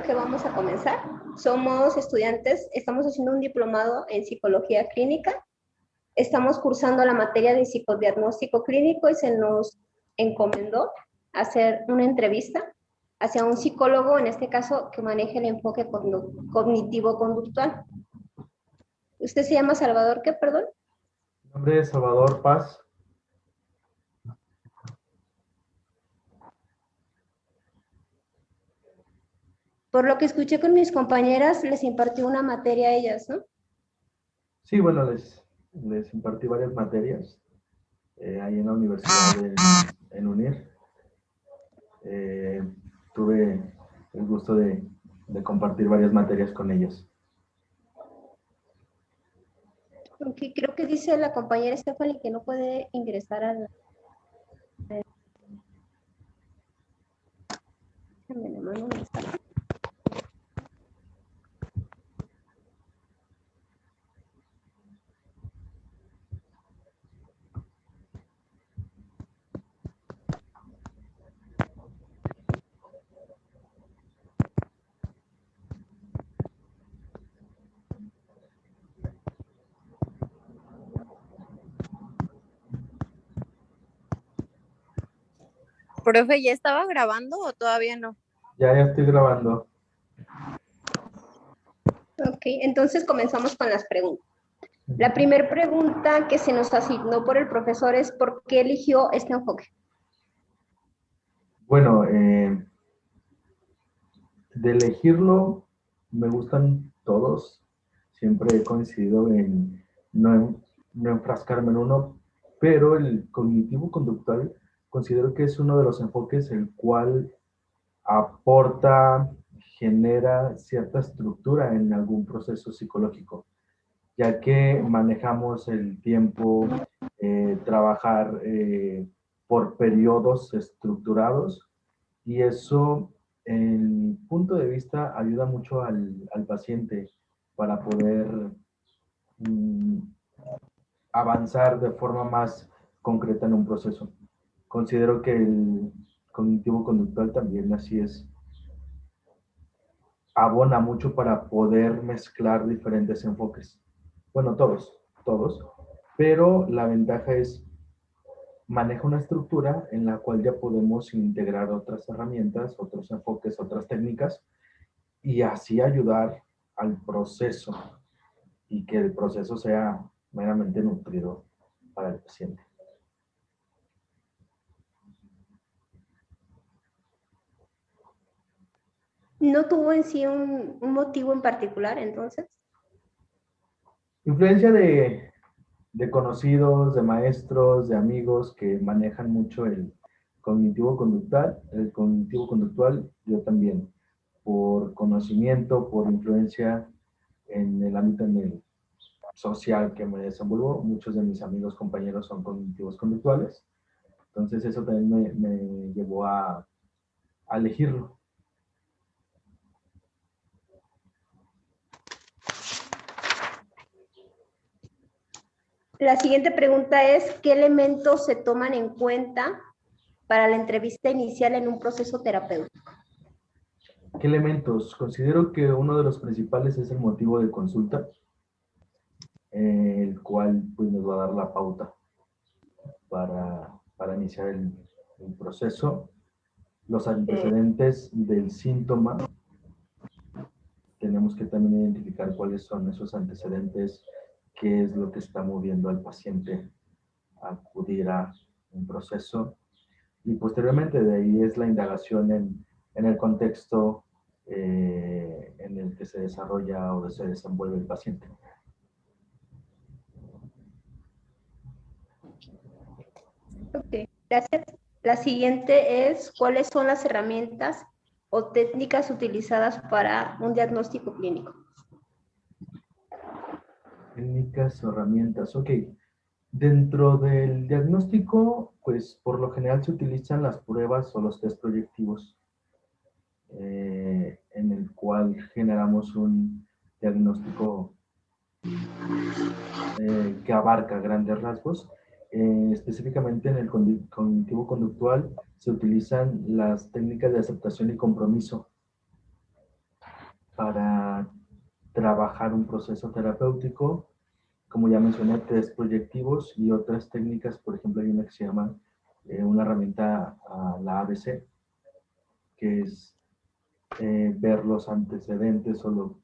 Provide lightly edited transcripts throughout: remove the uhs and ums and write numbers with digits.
que vamos a comenzar. Somos estudiantes, estamos haciendo un diplomado en psicología clínica. Estamos cursando la materia de psicodiagnóstico clínico y se nos encomendó hacer una entrevista hacia un psicólogo, en este caso, que maneje el enfoque cognitivo-conductual. ¿Usted se llama Salvador qué, perdón? Mi nombre es Salvador Paz. Por lo que escuché con mis compañeras, les impartió una materia a ellas, ¿no? Sí, bueno, les impartí varias materias ahí en la universidad en UNIR. Tuve el gusto de compartir varias materias con ellos. Aunque creo que dice la compañera Stephanie que no puede ingresar al... Déjame, le mando un mensaje. Profe, ¿ya estaba grabando o todavía no? Ya estoy grabando. Ok, entonces comenzamos con las preguntas. La primera pregunta que se nos asignó por el profesor es ¿por qué eligió este enfoque? Bueno, de elegirlo, me gustan todos. Siempre he coincidido en no enfrascarme en uno, pero el cognitivo-conductual considero que es uno de los enfoques el cual aporta, genera cierta estructura en algún proceso psicológico, ya que manejamos el tiempo, trabajar por periodos estructurados, y eso, en mi punto de vista, ayuda mucho al paciente para poder mm, avanzar de forma más concreta en un proceso. Considero que el cognitivo conductual también así es, abona mucho para poder mezclar diferentes enfoques. Bueno, todos, pero la ventaja es maneja una estructura en la cual ya podemos integrar otras herramientas, otros enfoques, otras técnicas, y así ayudar al proceso y que el proceso sea meramente nutrido para el paciente. ¿No tuvo en sí un motivo en particular, entonces? Influencia de conocidos, de maestros, de amigos que manejan mucho el cognitivo conductual, yo también, por conocimiento, por influencia en el ámbito en el social que me desenvuelvo. Muchos de mis amigos, compañeros son cognitivos conductuales, entonces eso también me llevó a elegirlo. La siguiente pregunta es, ¿qué elementos se toman en cuenta para la entrevista inicial en un proceso terapéutico? ¿Qué elementos? Considero que uno de los principales es el motivo de consulta, el cual pues, nos va a dar la pauta para iniciar el proceso. Los antecedentes del síntoma, tenemos que también identificar cuáles son esos antecedentes, qué es lo que está moviendo al paciente a acudir a un proceso. Y posteriormente de ahí es la indagación en el contexto en el que se desarrolla o se desenvuelve el paciente. Ok, gracias. La siguiente es, ¿cuáles son las herramientas o técnicas utilizadas para un diagnóstico clínico? Técnicas o herramientas, ok. Dentro del diagnóstico, pues por lo general se utilizan las pruebas o los test proyectivos, en el cual generamos un diagnóstico que abarca grandes rasgos. Específicamente en el cognitivo conductual se utilizan las técnicas de aceptación y compromiso. para trabajar un proceso terapéutico. Como ya mencioné, test proyectivos y otras técnicas. Por ejemplo, hay una que se llama una herramienta, la ABC, que es ver los antecedentes o lo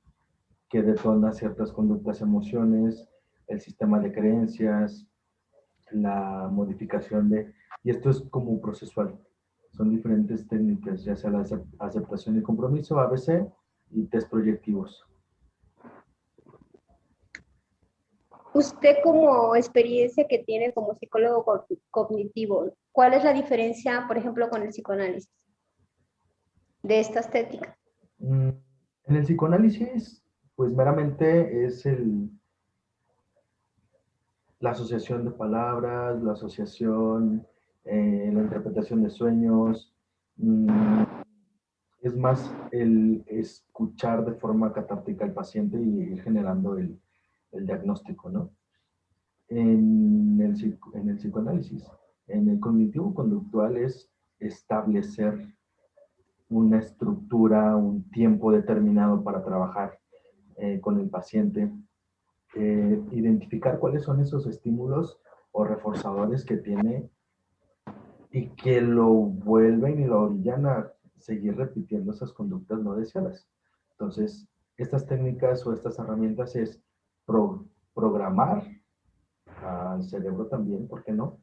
que detona ciertas conductas, emociones, el sistema de creencias, la modificación de... Y esto es como procesual. Son diferentes técnicas, ya sea la aceptación y compromiso, ABC, y test proyectivos. Usted como experiencia que tiene como psicólogo cognitivo, ¿cuál es la diferencia, por ejemplo, con el psicoanálisis de estas técnicas? En el psicoanálisis, pues meramente es la asociación de palabras, la asociación, la interpretación de sueños. Es más el escuchar de forma catártica al paciente y ir generando el diagnóstico, ¿no? En el psicoanálisis, en el cognitivo-conductual es establecer una estructura, un tiempo determinado para trabajar con el paciente, identificar cuáles son esos estímulos o reforzadores que tiene y que lo vuelven y lo orillan a seguir repitiendo esas conductas no deseadas. Entonces, estas técnicas o estas herramientas es programar al cerebro también, ¿por qué no?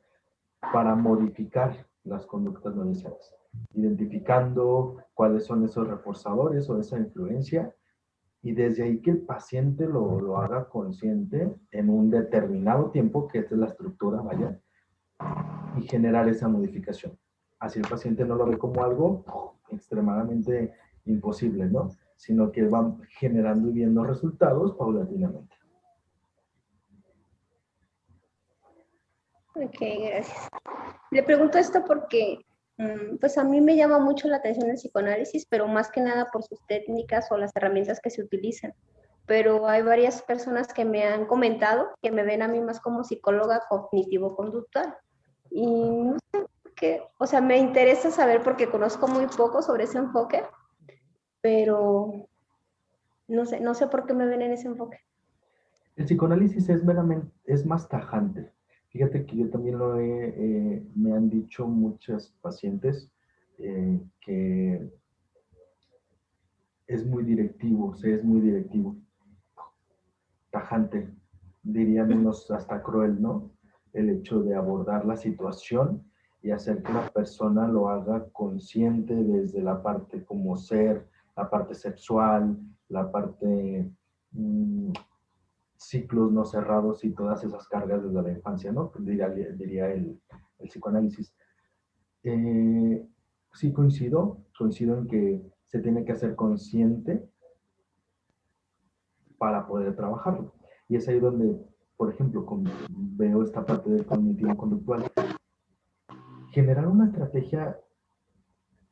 Para modificar las conductas no deseadas, identificando cuáles son esos reforzadores o esa influencia, y desde ahí que el paciente lo haga consciente en un determinado tiempo, que esta es la estructura, vaya, y generar esa modificación. Así el paciente no lo ve como algo extremadamente imposible, ¿no? Sino que va generando y viendo resultados paulatinamente. Ok, gracias. Le pregunto esto porque, pues a mí me llama mucho la atención el psicoanálisis, pero más que nada por sus técnicas o las herramientas que se utilizan. Pero hay varias personas que me han comentado que me ven a mí más como psicóloga cognitivo-conductual. Y no sé por qué, o sea, me interesa saber porque conozco muy poco sobre ese enfoque, pero no sé por qué me ven en ese enfoque. El psicoanálisis es meramente, es más tajante. Fíjate que yo también me han dicho muchas pacientes que es muy directivo, es muy directivo, tajante, dirían unos hasta cruel, ¿no? El hecho de abordar la situación y hacer que la persona lo haga consciente desde la parte como ser, la parte sexual, la parte ciclos no cerrados y todas esas cargas desde la infancia, ¿no? Diría el psicoanálisis. Sí coincido en que se tiene que hacer consciente para poder trabajarlo. Y es ahí donde, por ejemplo, veo esta parte del cognitivo conductual. Generar una estrategia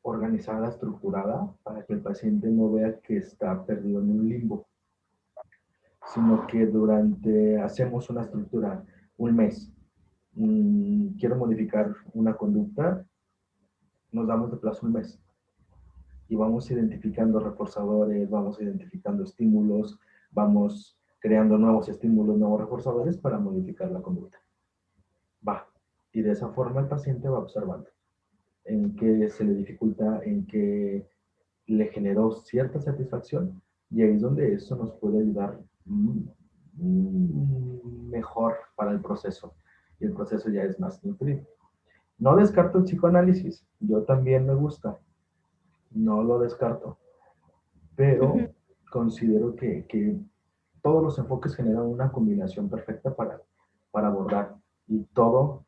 organizada, estructurada, para que el paciente no vea que está perdido en un limbo, sino que hacemos una estructura, un mes, quiero modificar una conducta, nos damos de plazo un mes y vamos identificando reforzadores, vamos identificando estímulos, vamos creando nuevos estímulos, nuevos reforzadores para modificar la conducta. Va. Y de esa forma el paciente va observando en qué se le dificulta, en qué le generó cierta satisfacción, y ahí es donde eso nos puede ayudar mejor para el proceso. Y el proceso ya es más nutrido. No descarto el psicoanálisis, yo también me gusta, no lo descarto, pero considero que todos los enfoques generan una combinación perfecta para abordar, y todo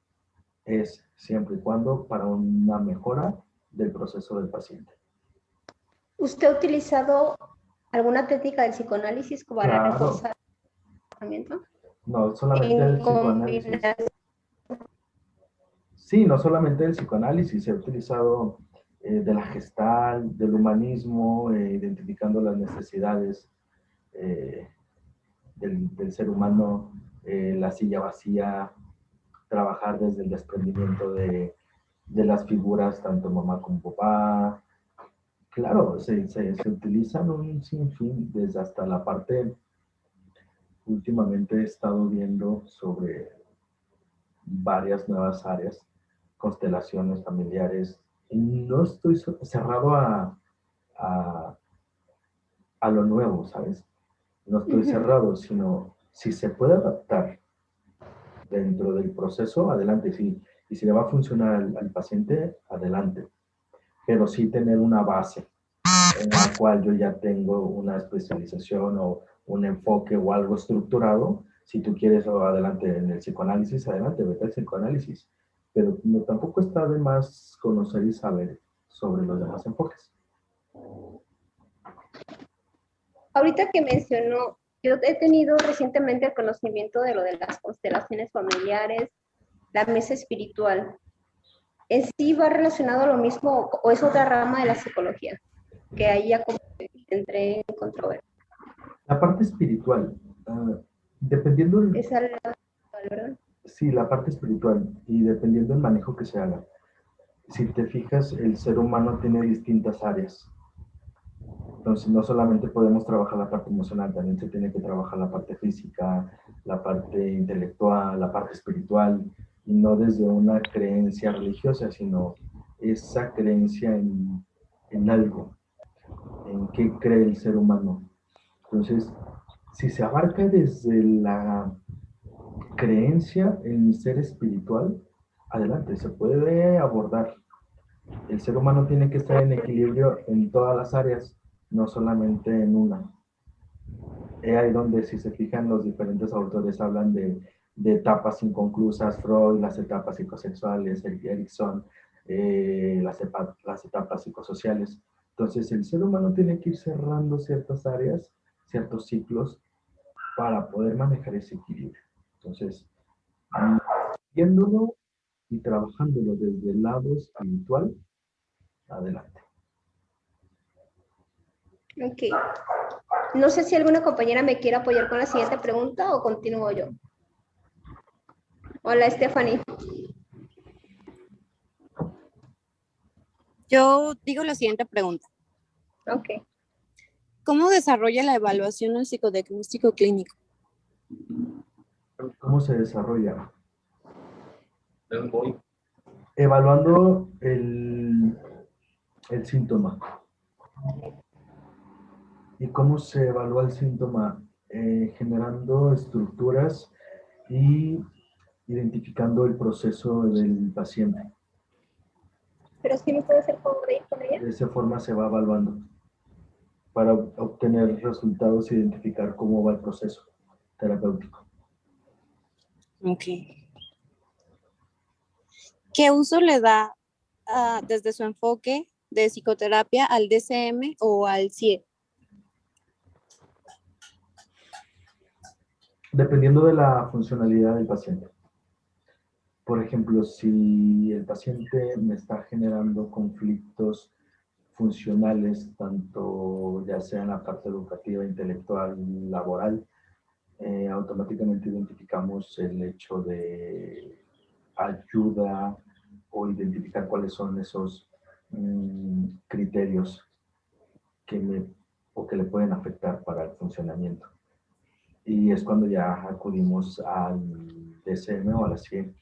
es siempre y cuando para una mejora del proceso del paciente. ¿Usted ha utilizado alguna técnica del psicoanálisis para Claro, reforzar el tratamiento? no solamente el En psicoanálisis. combinación. Sí, no solamente el psicoanálisis, se ha utilizado de la gestal, del humanismo, identificando las necesidades eh, del ser humano, la silla vacía, trabajar desde el desprendimiento de las figuras, tanto mamá como papá, Claro, se utilizan un sinfín, desde hasta la parte, últimamente he estado viendo sobre varias nuevas áreas, constelaciones familiares, y no estoy cerrado a, a lo nuevo, ¿sabes? No estoy cerrado, sino si se puede adaptar dentro del proceso, adelante, sí. Y si le va a funcionar al paciente, adelante. Pero sí tener una base en la cual yo ya tengo una especialización o un enfoque o algo estructurado. Si tú quieres adelante en el psicoanálisis, adelante, vete al psicoanálisis. Pero no, tampoco está de más conocer y saber sobre los demás enfoques. Ahorita que mencionó, yo he tenido recientemente el conocimiento de lo de las constelaciones familiares, la mesa espiritual. ¿En sí va relacionado a lo mismo o es otra rama de la psicología? Que ahí ya como que entré en controversia. La parte espiritual, dependiendo, Esa es la ¿verdad? sí, la parte espiritual, y dependiendo del manejo que se haga. Si te fijas, el ser humano tiene distintas áreas. Entonces, no solamente podemos trabajar la parte emocional, también se tiene que trabajar la parte física, la parte intelectual, la parte espiritual, y no desde una creencia religiosa, sino esa creencia en algo, en qué cree el ser humano. Entonces, si se abarca desde la creencia en ser espiritual, adelante, se puede abordar. El ser humano tiene que estar en equilibrio en todas las áreas, no solamente en una. Ahí donde, si se fijan, los diferentes autores hablan de etapas inconclusas, Freud, las etapas psicosexuales, Erickson, las etapas psicosociales. Entonces, el ser humano tiene que ir cerrando ciertas áreas, ciertos ciclos, para poder manejar ese equilibrio. Entonces, viéndolo y trabajándolo desde el lado espiritual, adelante. Ok. No sé si alguna compañera me quiere apoyar con la siguiente pregunta o continúo yo. Hola, Stephanie. Yo digo la siguiente pregunta. Ok. ¿Cómo desarrolla la evaluación el psicodiagnóstico clínico? ¿Cómo se desarrolla? Evaluando el síntoma. ¿Y cómo se evalúa el síntoma? Generando estructuras y identificando el proceso del paciente. Pero sí me puede hacer favor de ir con ella. De esa forma se va evaluando para obtener resultados e identificar cómo va el proceso terapéutico. Ok. ¿Qué uso le da desde su enfoque de psicoterapia al DCM o al CIE? Dependiendo de la funcionalidad del paciente. Por ejemplo, si el paciente me está generando conflictos funcionales, tanto ya sea en la parte educativa, intelectual, laboral, automáticamente identificamos el hecho de ayuda o identificar cuáles son esos criterios que le pueden afectar para el funcionamiento. Y es cuando ya acudimos al DCM o a la CIE.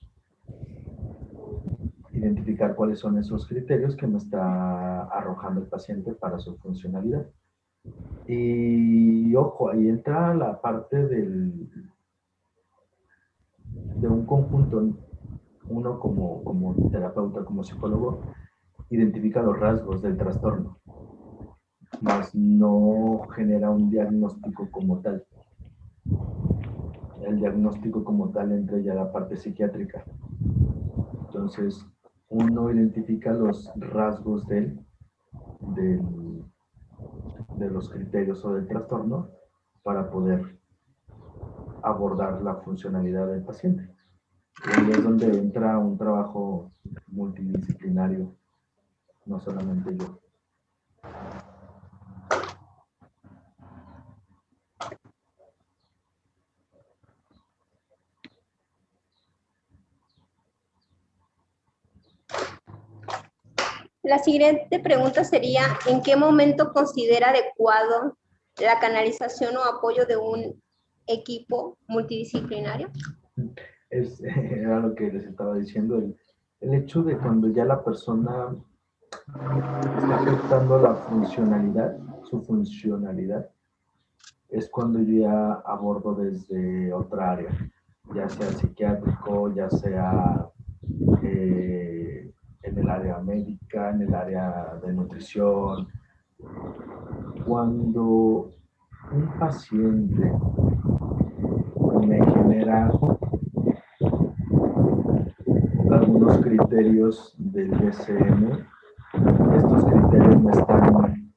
Identificar cuáles son esos criterios que me está arrojando el paciente para su funcionalidad. Y ojo, ahí entra la parte de un conjunto. Uno como terapeuta, como psicólogo, identifica los rasgos del trastorno, mas no genera un diagnóstico como tal. El diagnóstico como tal entra ya la parte psiquiátrica. Entonces, uno identifica los rasgos del, de los criterios o del trastorno para poder abordar la funcionalidad del paciente. Y ahí es donde entra un trabajo multidisciplinario, no solamente yo. La siguiente pregunta sería, ¿en qué momento considera adecuado la canalización o apoyo de un equipo multidisciplinario? Era lo que les estaba diciendo, el hecho de cuando ya la persona está afectando la funcionalidad, su funcionalidad, es cuando yo ya abordo desde otra área, ya sea psiquiátrico, ya sea en el área médica, en el área de nutrición. Cuando un paciente me genera algunos criterios del DSM, estos criterios me están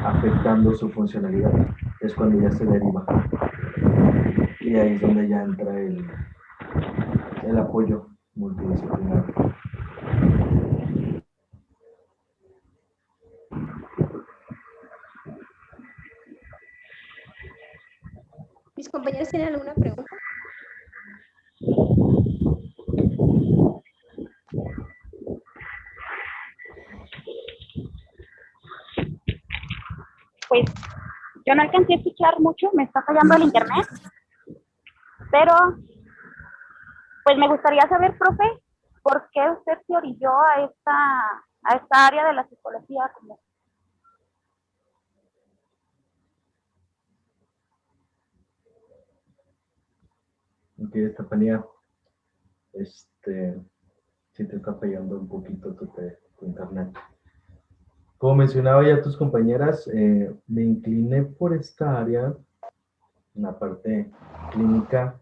afectando su funcionalidad, es cuando ya se deriva. Y ahí es donde ya entra el apoyo multidisciplinario. ¿Mis compañeros tienen alguna pregunta? Pues yo no alcancé a escuchar mucho, me está fallando el internet, pero pues me gustaría saber, profe, ¿por qué usted se orilló a esta área de la psicología? Como... Ok, Estefanía, sí te está fallando un poquito tu internet. Como mencionaba ya tus compañeras, me incliné por esta área, en la parte clínica,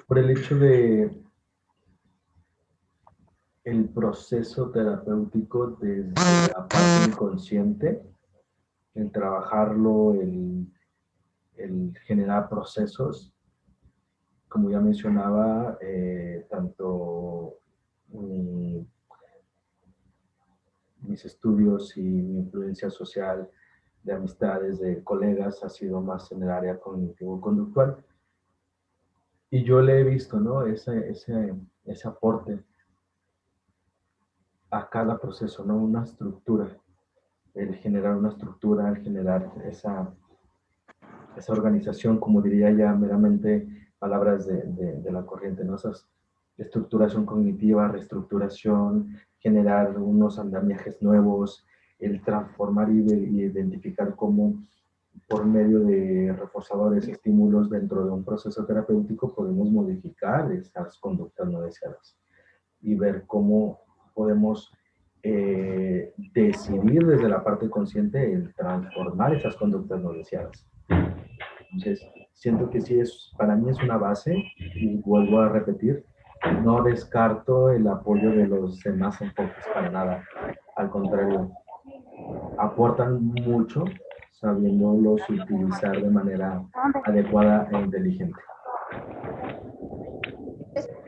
por el hecho de el proceso terapéutico desde la parte inconsciente, el trabajarlo, el generar procesos, como ya mencionaba, tanto mis estudios y mi influencia social de amistades, de colegas, ha sido más en el área cognitivo-conductual. Y yo le he visto, ¿no? Ese aporte a cada proceso, ¿no? Una estructura, el generar una estructura, el generar esa organización, como diría ya meramente palabras de la corriente, ¿no? Esas estructuración cognitiva, reestructuración, generar unos andamiajes nuevos, el transformar y identificar cómo por medio de reforzadores, estímulos dentro de un proceso terapéutico podemos modificar esas conductas no deseadas y ver cómo podemos decidir desde la parte consciente el transformar esas conductas no deseadas. Entonces, siento que sí para mí es una base y vuelvo a repetir, no descarto el apoyo de los demás enfoques para nada. Al contrario, aportan mucho sabiéndolos utilizar de manera adecuada e inteligente.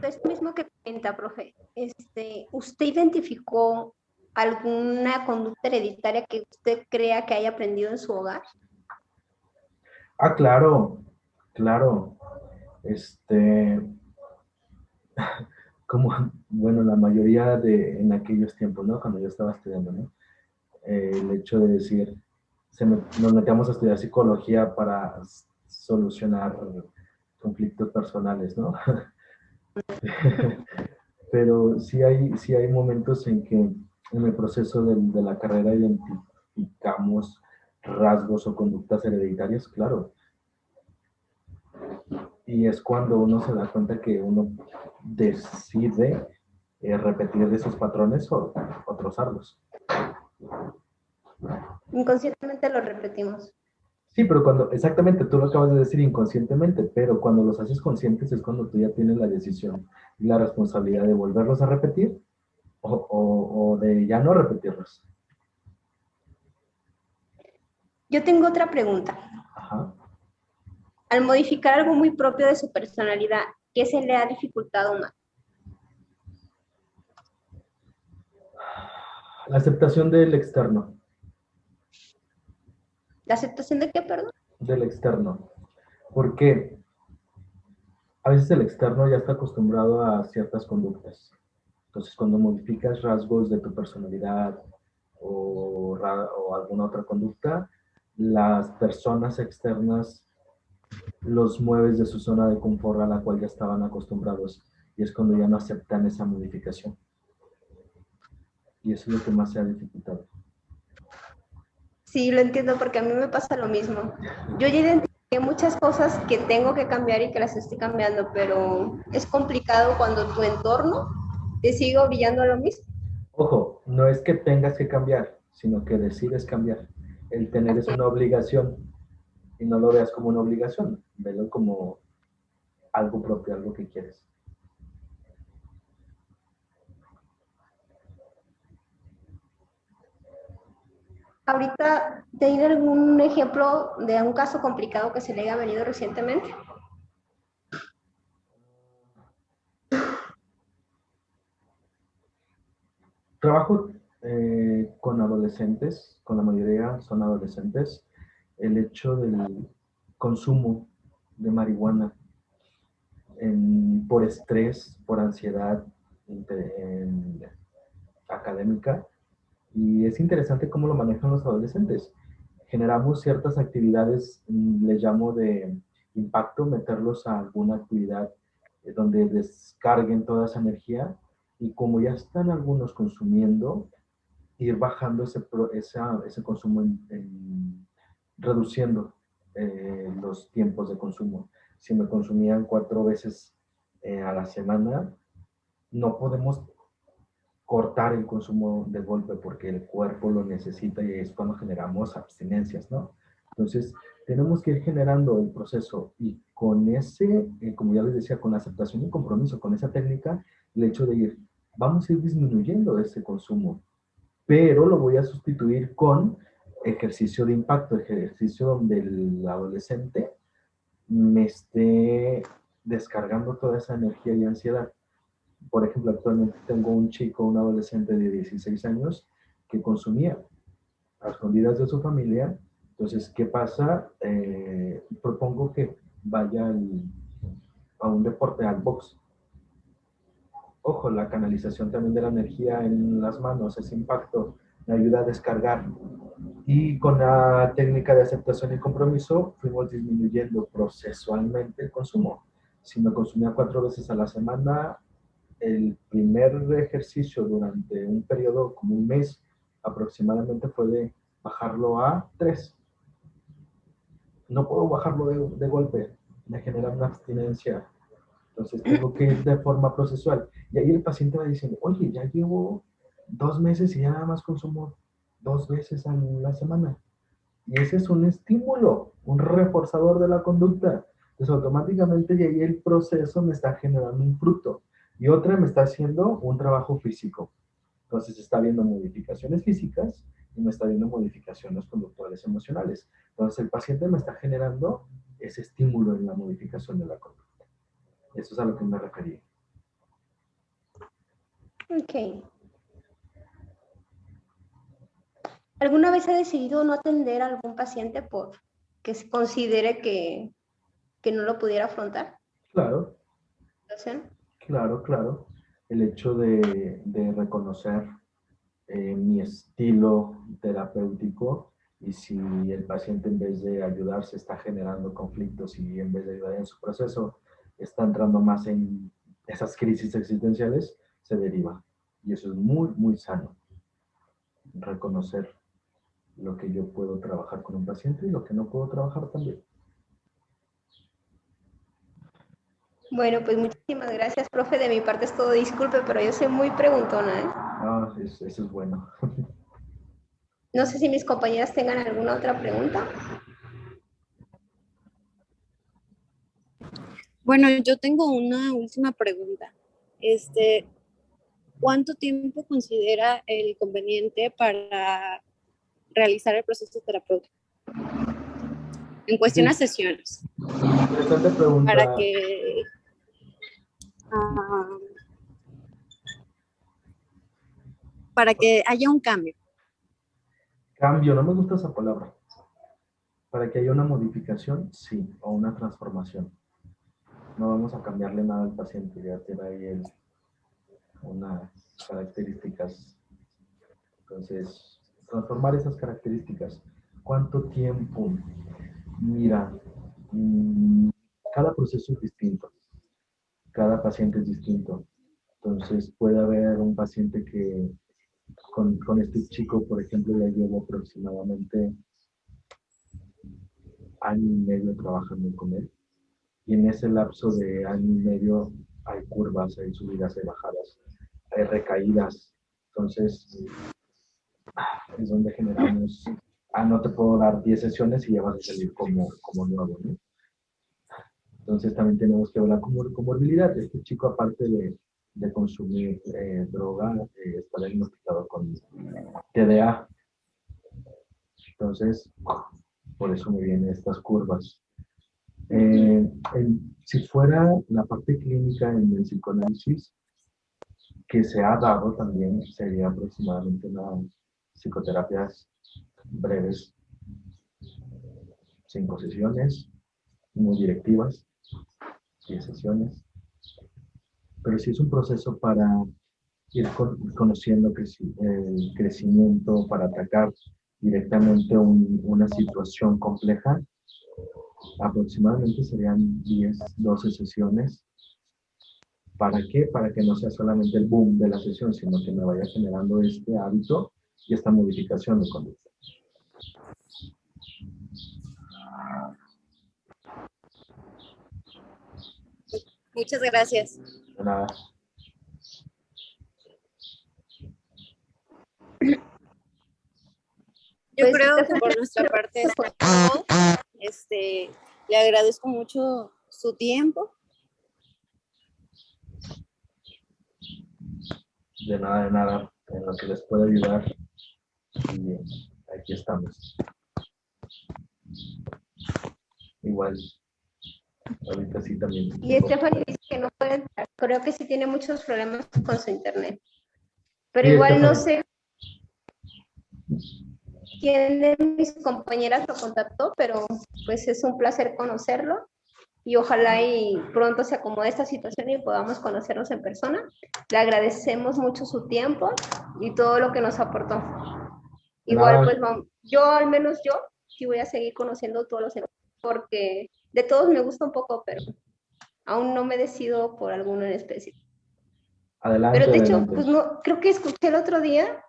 Es mismo que comenta, profe. ¿Usted identificó alguna conducta hereditaria que usted crea que haya aprendido en su hogar? Ah, claro, claro. Como, bueno, la mayoría en aquellos tiempos, ¿no? Cuando yo estaba estudiando, ¿no? El hecho de decir, nos metíamos a estudiar psicología para solucionar conflictos personales, ¿no? Pero sí hay momentos en que en el proceso de la carrera identificamos rasgos o conductas hereditarias, claro. Y es cuando uno se da cuenta que uno decide repetir esos patrones o trozarlos. Inconscientemente lo repetimos. Sí, pero exactamente, tú lo acabas de decir inconscientemente, pero cuando los haces conscientes es cuando tú ya tienes la decisión y la responsabilidad de volverlos a repetir o de ya no repetirlos. Yo tengo otra pregunta. Ajá. Al modificar algo muy propio de su personalidad, ¿qué se le ha dificultado más? La aceptación del externo. ¿La aceptación de qué, perdón? Del externo. ¿Por qué? A veces el externo ya está acostumbrado a ciertas conductas. Entonces, cuando modificas rasgos de tu personalidad o alguna otra conducta, las personas externas los mueves de su zona de confort a la cual ya estaban acostumbrados y es cuando ya no aceptan esa modificación. Y eso es lo que más se ha dificultado. Sí, lo entiendo porque a mí me pasa lo mismo. Yo ya identifiqué muchas cosas que tengo que cambiar y que las estoy cambiando, pero es complicado cuando tu entorno te sigue brillando a lo mismo. Ojo, no es que tengas que cambiar, sino que decides cambiar. El tener es Así es. una obligación y no lo veas como una obligación, velo como algo propio, algo que quieres. Ahorita, ¿tiene algún ejemplo de un caso complicado que se le haya venido recientemente? Trabajo con adolescentes, con la mayoría son adolescentes. El hecho del consumo de marihuana por estrés, por ansiedad académica. Y es interesante cómo lo manejan los adolescentes. Generamos ciertas actividades, les llamo de impacto, meterlos a alguna actividad donde descarguen toda esa energía y como ya están algunos consumiendo, ir bajando ese consumo, reduciendo los tiempos de consumo. Si me consumían 4 veces a la semana, no podemos cortar el consumo de golpe porque el cuerpo lo necesita y es cuando generamos abstinencias, ¿no? Entonces, tenemos que ir generando el proceso y con ese, como ya les decía, con aceptación y compromiso, con esa técnica, el hecho de ir, vamos a ir disminuyendo ese consumo, pero lo voy a sustituir con ejercicio de impacto, ejercicio donde el adolescente me esté descargando toda esa energía y ansiedad. Por ejemplo, actualmente tengo un chico, un adolescente de 16 años que consumía a escondidas de su familia. Entonces, ¿qué pasa? Propongo que vaya a un deporte, al box. Ojo, la canalización también de la energía en las manos, ese impacto me ayuda a descargar. Y con la técnica de aceptación y compromiso fuimos disminuyendo procesualmente el consumo. Si me consumía 4 veces a la semana, el primer ejercicio durante un periodo como un mes aproximadamente fue de bajarlo a 3. No puedo bajarlo de golpe, me genera una abstinencia. Entonces tengo que ir de forma procesual. Y ahí el paciente va diciendo, oye, ya llevo 2 meses y ya nada más consumo 2 veces a la semana. Y ese es un estímulo, un reforzador de la conducta. Entonces automáticamente de ahí el proceso me está generando un fruto. Y otra me está haciendo un trabajo físico. Entonces está viendo modificaciones físicas y me está viendo modificaciones conductuales emocionales. Entonces el paciente me está generando ese estímulo en la modificación de la conducta. Eso es a lo que me refería. Ok. ¿Alguna vez ha decidido no atender a algún paciente por que se considere que no lo pudiera afrontar? Claro, ¿Sí? claro, claro. El hecho de reconocer mi estilo terapéutico y si el paciente en vez de ayudarse está generando conflictos y en vez de ayudar en su proceso está entrando más en esas crisis existenciales, se deriva. Y eso es muy, muy sano. Reconocer lo que yo puedo trabajar con un paciente y lo que no puedo trabajar también. Bueno, pues muchísimas gracias, profe. De mi parte es todo. Disculpe, pero yo soy muy preguntona, ¿eh? Ah, eso es bueno. No sé si mis compañeras tengan alguna otra pregunta. Bueno, yo tengo una última pregunta. ¿Cuánto tiempo considera el conveniente para realizar el proceso terapéutico? En cuestión a Sí, sesiones, interesante para pregunta. que ah, haya un cambio. Cambio, no me gusta esa palabra. Para que haya una modificación, sí, o una transformación. No vamos a cambiarle nada al paciente, ya tiene ahí unas características. Entonces, transformar esas características. ¿Cuánto tiempo? Mira, cada proceso es distinto, cada paciente es distinto. Entonces, puede haber un paciente que con este chico, por ejemplo, ya llevo aproximadamente año y medio trabajando con él. Y en ese lapso de año y medio hay curvas, hay subidas, hay bajadas, hay recaídas. Entonces, es donde generamos, no te puedo dar 10 sesiones y ya vas a salir como nuevo, ¿no? Entonces también tenemos que ver la comorbilidad. Este chico, aparte de consumir droga, está diagnosticado con TDA. Entonces, por eso me vienen estas curvas. Si fuera la parte clínica en el psicoanálisis, que se ha dado también, sería aproximadamente unas psicoterapias breves, 5 sesiones, muy directivas, 10 sesiones. Pero sí es un proceso para ir conociendo el crecimiento, para atacar directamente una situación compleja. Aproximadamente serían 10, 12 sesiones. ¿Para qué? Para que no sea solamente el boom de la sesión, sino que me vaya generando este hábito y esta modificación de conducta. Muchas gracias. De nada. Yo Pues, creo que por nuestra parte es todo. Le agradezco mucho su tiempo. De nada, en lo que les pueda ayudar. Y aquí estamos. Igual, ahorita sí también. Y Stephanie dice que no puede entrar. Creo que sí tiene muchos problemas con su internet. Pero Sí, igual no Stephanie. sé quién de mis compañeras lo contactó, pero pues es un placer conocerlo. Y ojalá y pronto se acomode esta situación y podamos conocernos en persona. Le agradecemos mucho su tiempo y todo lo que nos aportó. Igual, pues yo, al menos yo, sí voy a seguir conociendo todos los eventos, porque de todos me gusta un poco, pero aún no me decido por alguno en específico. Adelante, Pero de hecho, adelante. pues no, creo que escuché el otro día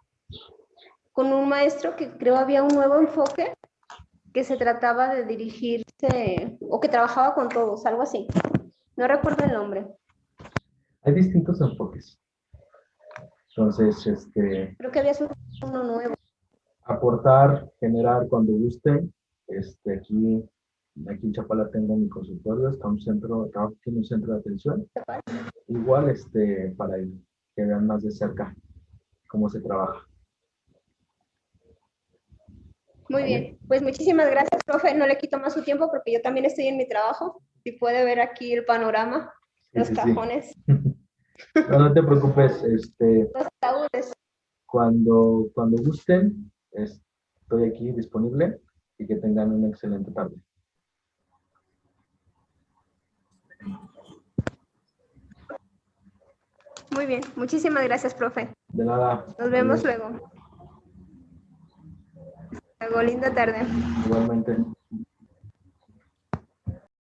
con un maestro que creo había un nuevo enfoque que se trataba de dirigirse, o que trabajaba con todos, algo así. No recuerdo el nombre. Hay distintos enfoques. Entonces, Creo que había uno nuevo. aportar, generar cuando gusten. Aquí en Chapala tengo mi consultorio, está un centro, trabajo aquí en un centro de atención. Igual, para que vean más de cerca cómo se trabaja. Muy bien, pues muchísimas gracias, profe. No le quito más su tiempo porque yo también estoy en mi trabajo. Si puede ver aquí el panorama, los cajones. No te preocupes, los ataúdes. Cuando gusten, estoy aquí disponible y que tengan una excelente tarde. Muy bien, muchísimas gracias, profe. De nada. Nos vemos luego. Luego, linda tarde. Igualmente.